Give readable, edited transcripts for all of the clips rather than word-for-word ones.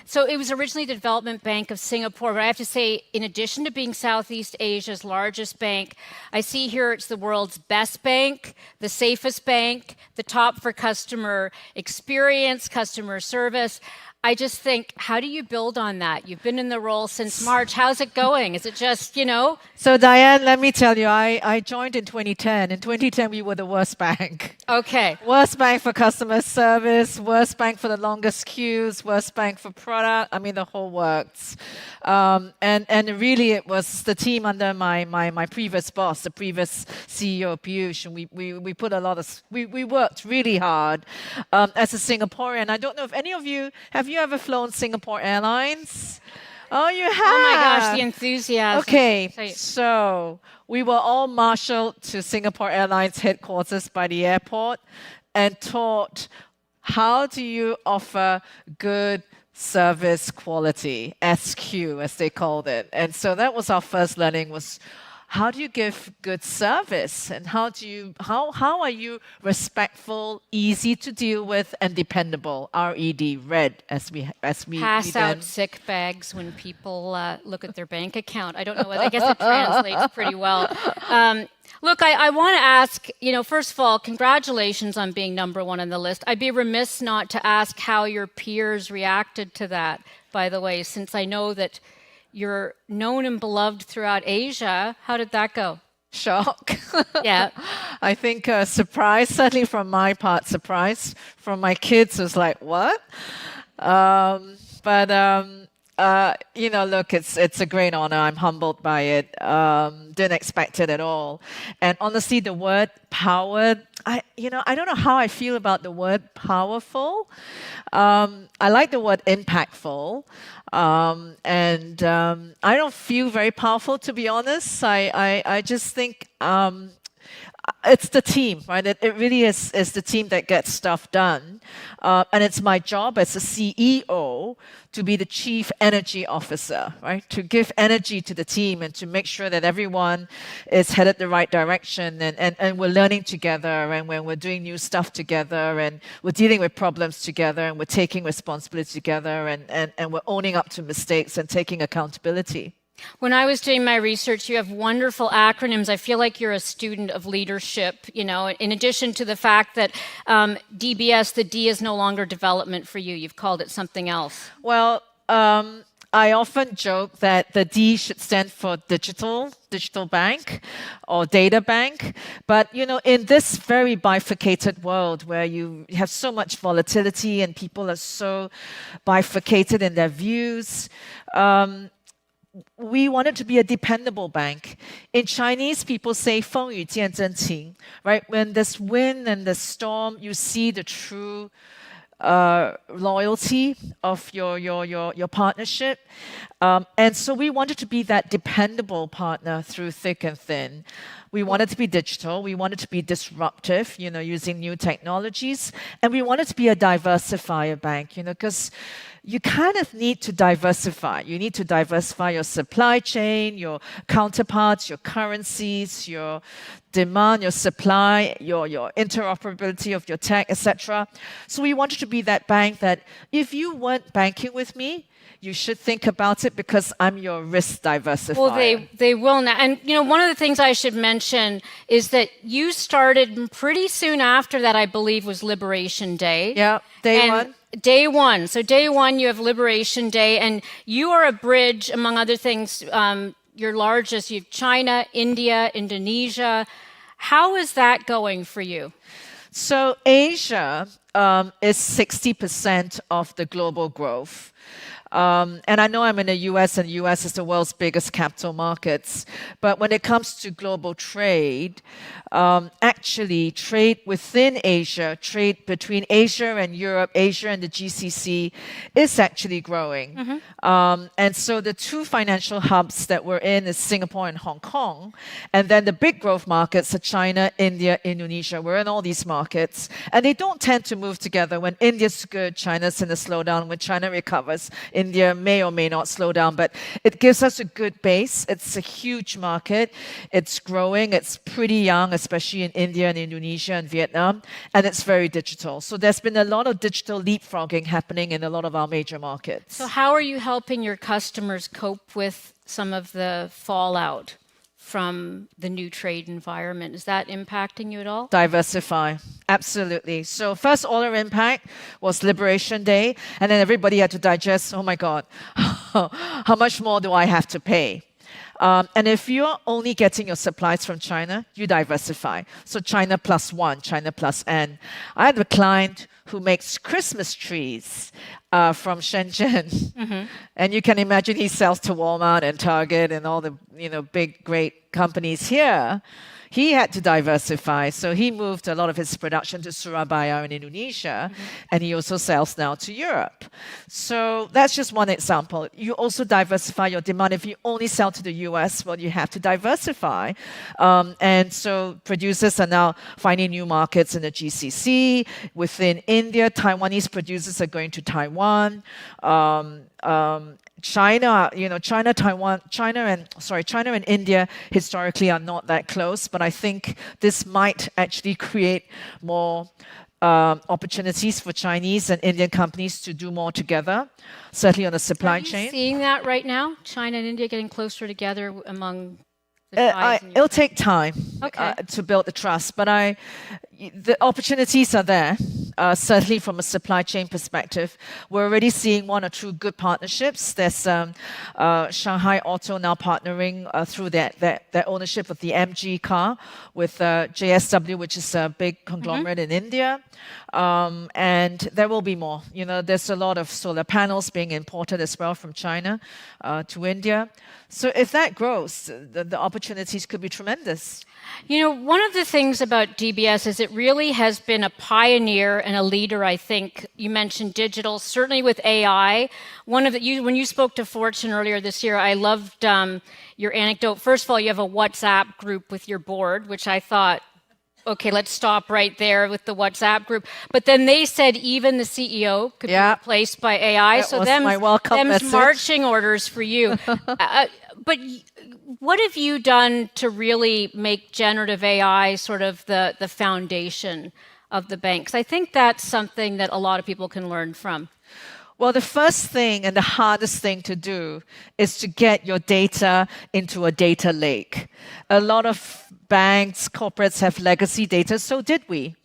So it was originally the Development Bank of Singapore, but I have to say, in addition to being Southeast Asia's largest bank, I see here it's the world's best bank, the safest bank, the top for customer experience, customer service. I just think, how do you build on that? You've been in the role since March. How's it going? Is it just, So Diane, let me tell you, I joined in 2010. In 2010, we were the worst bank. Okay. Worst bank for customer service, worst bank for the longest queues, worst bank for product. I mean, the whole works. And really, it was the team under my previous boss, the previous CEO, Piyush. And we put a lot of, we worked really hard as a Singaporean. I don't know if any of you, have you ever flown Singapore Airlines? Oh, you have? Oh my gosh, the enthusiasm. Okay, so we were all marshaled to Singapore Airlines headquarters by the airport and taught how do you offer good service quality, SQ as they called it. And so that was our first learning, was how do you give good service, and how are you respectful, easy to deal with, and dependable? RED, red, as we pass out sick bags when people look at their bank account. I don't know. I guess it translates pretty well. Look, I want to ask, first of all, congratulations on being number one on the list. I'd be remiss not to ask how your peers reacted to that, by the way, since I know that you're known and beloved throughout Asia. How did that go? Shock. Yeah. I think surprise, certainly from my part, surprise. From my kids was like, what? Look, it's a great honor. I'm humbled by it. Didn't expect it at all. And honestly, the word powered, I don't know how I feel about the word powerful. I like the word impactful. I don't feel very powerful, to be honest. I just think it's the team, right? It really is the team that gets stuff done. And it's my job as a CEO to be the chief energy officer, right? To give energy to the team and to make sure that everyone is headed the right direction and we're learning together, and when we're doing new stuff together, and we're dealing with problems together, and we're taking responsibility together, and we're owning up to mistakes and taking accountability. When I was doing my research, you have wonderful acronyms. I feel like you're a student of leadership, in addition to the fact that DBS, the D is no longer development for you. You've called it something else. Well, I often joke that the D should stand for digital bank or data bank. But, in this very bifurcated world where you have so much volatility and people are so bifurcated in their views, we wanted to be a dependable bank. In Chinese, people say 风雨见真情, right? When there's wind and the storm, you see the true loyalty of your partnership. And so we wanted to be that dependable partner through thick and thin. We wanted to be digital. We wanted to be disruptive, using new technologies. And we wanted to be a diversifier bank, because you kind of need to diversify. You need to diversify your supply chain, your counterparts, your currencies, your demand, your supply, your interoperability of your tech, etc. So we wanted to be that bank that if you weren't banking with me, you should think about it because I'm your risk diversifier. Well, they will now. And, one of the things I should mention is that you started pretty soon after that, I believe, was Liberation Day. Yeah, day one. Day one. So day one, you have Liberation Day, and you are a bridge, among other things, your largest. You have China, India, Indonesia. How is that going for you? So Asia is 60% of the global growth. And I know I'm in the US, and the US is the world's biggest capital markets. But when it comes to global trade, actually trade within Asia, trade between Asia and Europe, Asia and the GCC is actually growing. Mm-hmm. And so the two financial hubs that we're in is Singapore and Hong Kong. And then the big growth markets are China, India, Indonesia. We're in all these markets. And they don't tend to move together. When India's good, China's in a slowdown. When China recovers, India may or may not slow down, but it gives us a good base. It's a huge market. It's growing. It's pretty young, especially in India and Indonesia and Vietnam, and it's very digital. So there's been a lot of digital leapfrogging happening in a lot of our major markets. So how are you helping your customers cope with some of the fallout from the new trade environment? Is that impacting you at all? Diversify. Absolutely. So first order impact was Liberation Day, and then everybody had to digest, oh my God, how much more do I have to pay? And if you're only getting your supplies from China, you diversify. So China plus one, China plus N. I had a client who makes Christmas trees from Shenzhen. And you can imagine he sells to Walmart and Target and all the big, great companies here. He had to diversify, so he moved a lot of his production to Surabaya in Indonesia, and he also sells now to Europe. So that's just one example. You also diversify your demand. If you only sell to the US, well, you have to diversify. And so producers are now finding new markets in the GCC. Within India, Taiwanese producers are going to Taiwan. China and India historically are not that close, but I think this might actually create more opportunities for Chinese and Indian companies to do more together, certainly on the supply chain. Are you seeing that right now? China and India getting closer together among the ties? It'll take time Okay. to build the trust, but the opportunities are there, certainly from a supply chain perspective. We're already seeing one or two good partnerships. There's Shanghai Auto now partnering through their ownership of the MG car with JSW, which is a big conglomerate in India. And there will be more. There's a lot of solar panels being imported as well from China to India. So if that grows, the opportunities could be tremendous. One of the things about DBS is it really has been a pioneer and a leader, I think. You mentioned digital, certainly with AI. When you spoke to Fortune earlier this year, I loved your anecdote. First of all, you have a WhatsApp group with your board, which I thought, okay, let's stop right there with the WhatsApp group. But then they said even the CEO could be replaced by AI. That was my welcome message. Marching orders for you. But what have you done to really make generative AI sort of the foundation of the bank? 'Cause I think that's something that a lot of people can learn from. Well, the first thing and the hardest thing to do is to get your data into a data lake. A lot of banks, corporates have legacy data, so did we.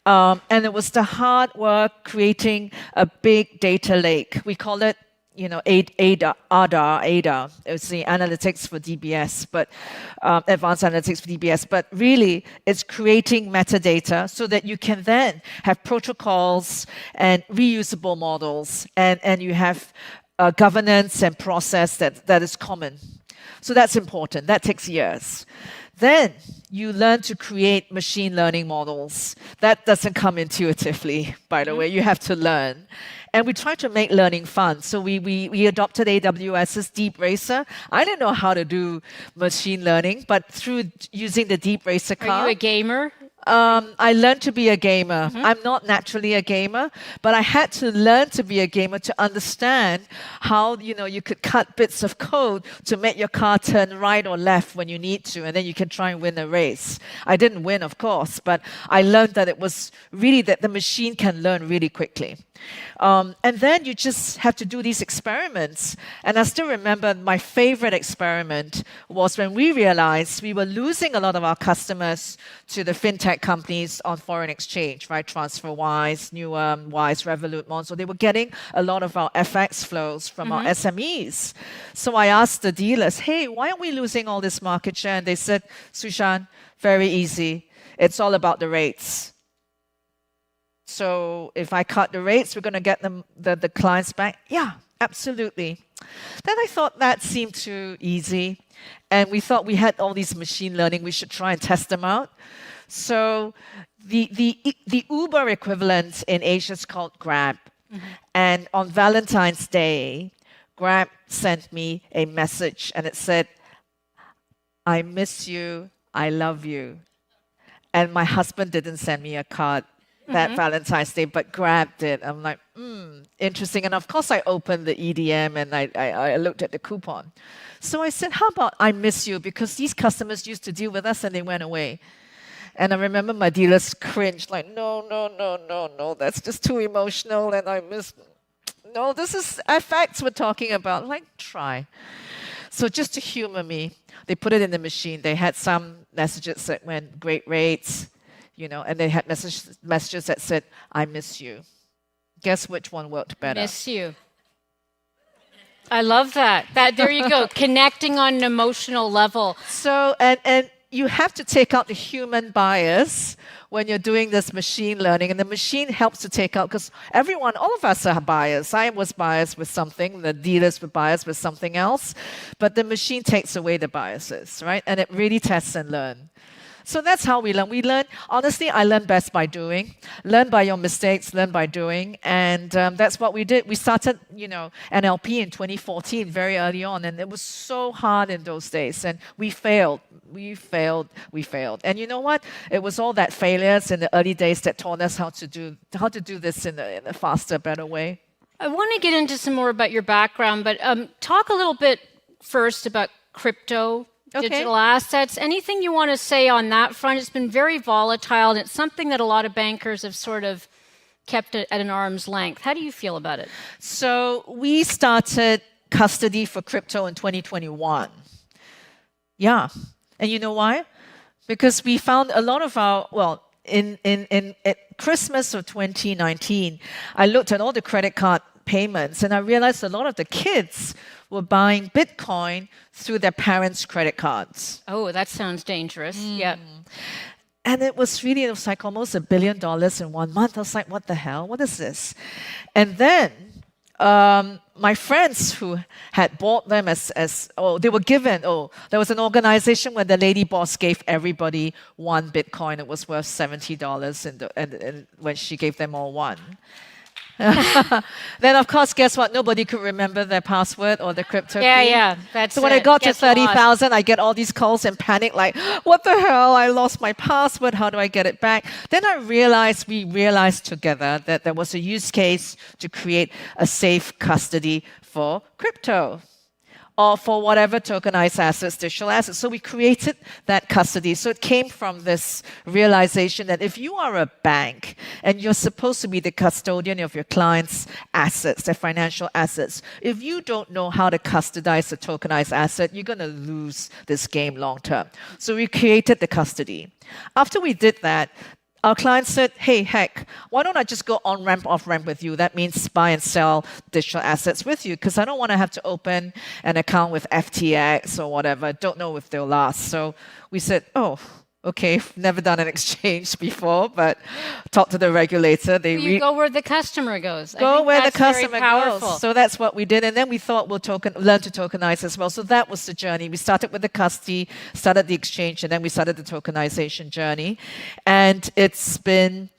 And it was the hard work creating a big data lake. We call it ADA. It's the analytics for DBS, but advanced analytics for DBS. But really, it's creating metadata so that you can then have protocols and reusable models, and you have governance and process that is common. So that's important. That takes years. Then you learn to create machine learning models. That doesn't come intuitively, by the way. You have to learn. And we try to make learning fun. So we adopted AWS's Deep Racer. I didn't know how to do machine learning, but through using the Deep Racer card. Are you a gamer? I learned to be a gamer. I'm not naturally a gamer, but I had to learn to be a gamer to understand how you could cut bits of code to make your car turn right or left when you need to, and then you can try and win a race. I didn't win, of course, but I learned that it was really that the machine can learn really quickly. And then you just have to do these experiments. And I still remember my favorite experiment was when we realized we were losing a lot of our customers to the fintech companies on foreign exchange, right? TransferWise, Wise, Revolut, Monzo. They were getting a lot of our FX flows from our SMEs. So I asked the dealers, hey, why are we losing all this market share? And they said, Su Shan, very easy. It's all about the rates. So if I cut the rates, we're going to get the clients back. Yeah, absolutely. Then I thought that seemed too easy. And we thought we had all these machine learning. We should try and test them out. So the Uber equivalent in Asia is called Grab. And on Valentine's Day, Grab sent me a message. And it said, I miss you. I love you. And my husband didn't send me a card that Valentine's Day, but grabbed it. I'm like, interesting. And of course, I opened the EDM and I looked at the coupon. So I said, how about I miss you? Because these customers used to deal with us and they went away. And I remember my dealers cringed, like, no, that's just too emotional. And I miss, no, this is facts we're talking about. Like, try. So just to humor me, they put it in the machine. They had some messages that went, great rates, and they had messages that said, I miss you. Guess which one worked better? Miss you. I love that. There you go, connecting on an emotional level. So, and you have to take out the human bias when you're doing this machine learning, and the machine helps to take out, because all of us are biased. I was biased with something, the dealers were biased with something else, but the machine takes away the biases, right? And it really tests and learns. So that's how we learn. Honestly, I learn best by doing. Learn by your mistakes, learn by doing. And that's what we did. We started, NLP in 2014, very early on. And it was so hard in those days. And we failed. We failed. And you know what? It was all that failures in the early days that taught us how to do this in a faster, better way. I want to get into some more about your background, but talk a little bit first about crypto. Okay. Digital assets. Anything you want to say on that front? It's been very volatile, and it's something that a lot of bankers have sort of kept at an arm's length. How do you feel about it? So we started custody for crypto in 2021. Yeah. And you know why? Because we found a lot of at Christmas of 2019, I looked at all the credit card payments and I realized a lot of the kids were buying Bitcoin through their parents' credit cards. Oh, that sounds dangerous. Yeah. And it was like almost $1 billion in 1 month. I was like, what the hell? What is this? And then my friends who had bought them they were given, there was an organization where the lady boss gave everybody 1 Bitcoin. It was worth $70 and when she gave them all one. Then, of course, guess what? Nobody could remember their password or the crypto key. Yeah. So when I got to 30,000, I get all these calls and panic, like, what the hell? I lost my password. How do I get it back? Then we realized together that there was a use case to create a safe custody for crypto, or for whatever tokenized assets, digital assets. So we created that custody. So it came from this realization that if you are a bank and you're supposed to be the custodian of your clients' assets, their financial assets, if you don't know how to custodize a tokenized asset, you're going to lose this game long term. So we created the custody. After we did that, our clients said, hey, heck, why don't I just go on-ramp, off-ramp with you? That means buy and sell digital assets with you, because I don't want to have to open an account with FTX or whatever. Don't know if they'll last. So we said, okay, never done an exchange before, but talk to the regulator. You go where the customer goes. Go where the customer goes. So that's what we did. And then we thought we'll learn to tokenize as well. So that was the journey. We started with the custody, started the exchange, and then we started the tokenization journey. And it's been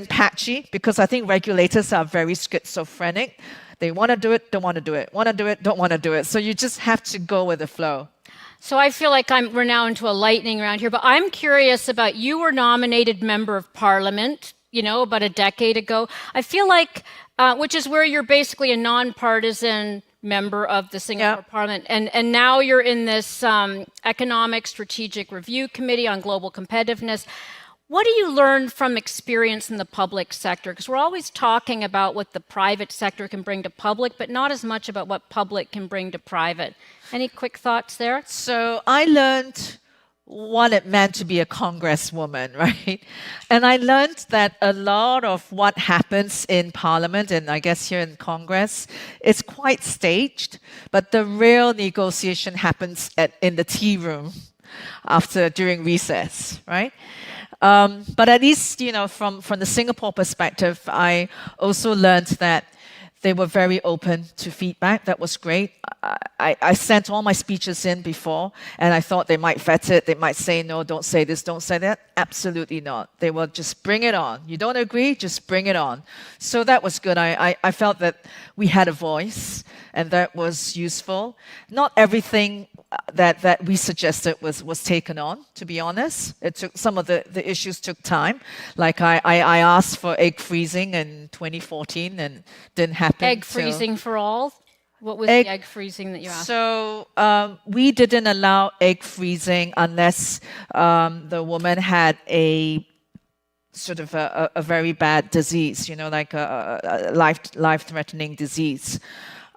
patchy because I think regulators are very schizophrenic. They want to do it, don't want to do it. Want to do it, don't want to do it. So you just have to go with the flow. So I feel like we're now into a lightning round here, but I'm curious about, you were nominated Member of Parliament, about a decade ago. I feel like, which is where you're basically a nonpartisan member of the Singapore Parliament, and now you're in this Economic Strategic Review Committee on Global Competitiveness. What do you learn from experience in the public sector? Because we're always talking about what the private sector can bring to public, but not as much about what public can bring to private. Any quick thoughts there? So I learned what it meant to be a congresswoman, right? And I learned that a lot of what happens in Parliament, and I guess here in Congress, is quite staged, but the real negotiation happens in the tea room during recess, right? But at least, from the Singapore perspective, I also learned that they were very open to feedback. That was great. I sent all my speeches in before, and I thought they might vet it. They might say, no, don't say this, don't say that. Absolutely not. They will just bring it on. You don't agree? Just bring it on. So that was good. I felt that we had a voice, and that was useful. Not everything that we suggested was taken on. To be honest, it took some of the issues took time. Like I asked for egg freezing in 2014 and didn't happen. Egg freezing for all. What was Egg- the egg freezing that you asked? So we didn't allow egg freezing unless the woman had a sort of a very bad disease, like a life-threatening disease.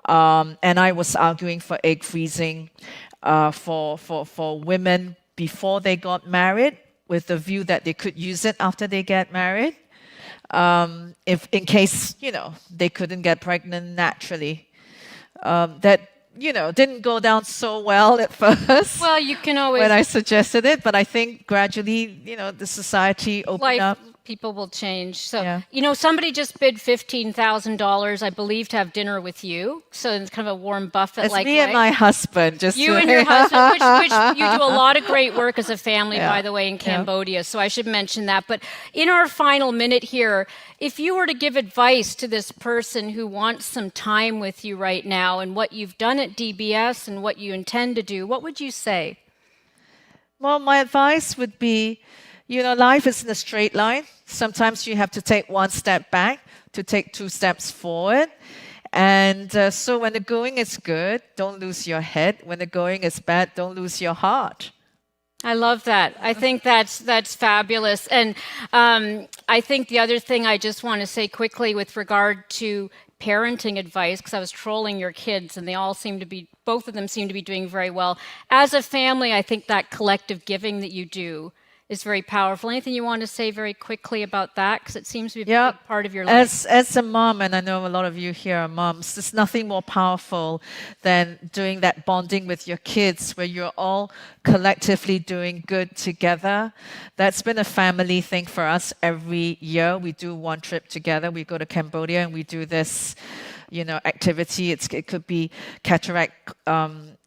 And I was arguing for egg freezing for women before they got married, with the view that they could use it after they get married, if in case they couldn't get pregnant naturally. That didn't go down so well at first. Well, you can always when I suggested it, but I think gradually, the society opened up. People will change. So, Yeah. somebody just bid $15,000, I believe, to have dinner with you. So it's kind of a Warren Buffett It's like me and my husband. You and your husband, which you do a lot of great work as a family, by the way, in Cambodia. So I should mention that. But in our final minute here, if you were to give advice to this person who wants some time with you right now and what you've done at DBS and what you intend to do, what would you say? Well, my advice would be, life isn't a straight line. Sometimes you have to take one step back to take two steps forward. And so when the going is good, don't lose your head. When the going is bad, don't lose your heart. I love that. I think that's fabulous. And I think the other thing I just want to say quickly with regard to parenting advice, because I was trolling your kids and both of them seem to be doing very well. As a family, I think that collective giving that you do is very powerful. Anything you want to say very quickly about that? Because it seems to be a big part of your life. As a mom, and I know a lot of you here are moms, there's nothing more powerful than doing that bonding with your kids where you're all collectively doing good together. That's been a family thing for us every year. We do one trip together. We go to Cambodia and we do this, activity. It could be cataract.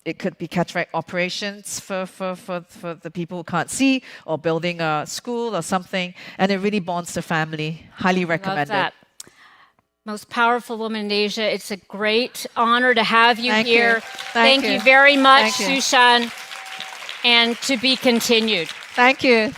It could be cataract operations for the people who can't see, or building a school or something. And it really bonds the family. Highly recommend it. Most powerful woman in Asia. It's a great honor to have you here. Thank you very much, Thank you. Su Shan. And to be continued. Thank you.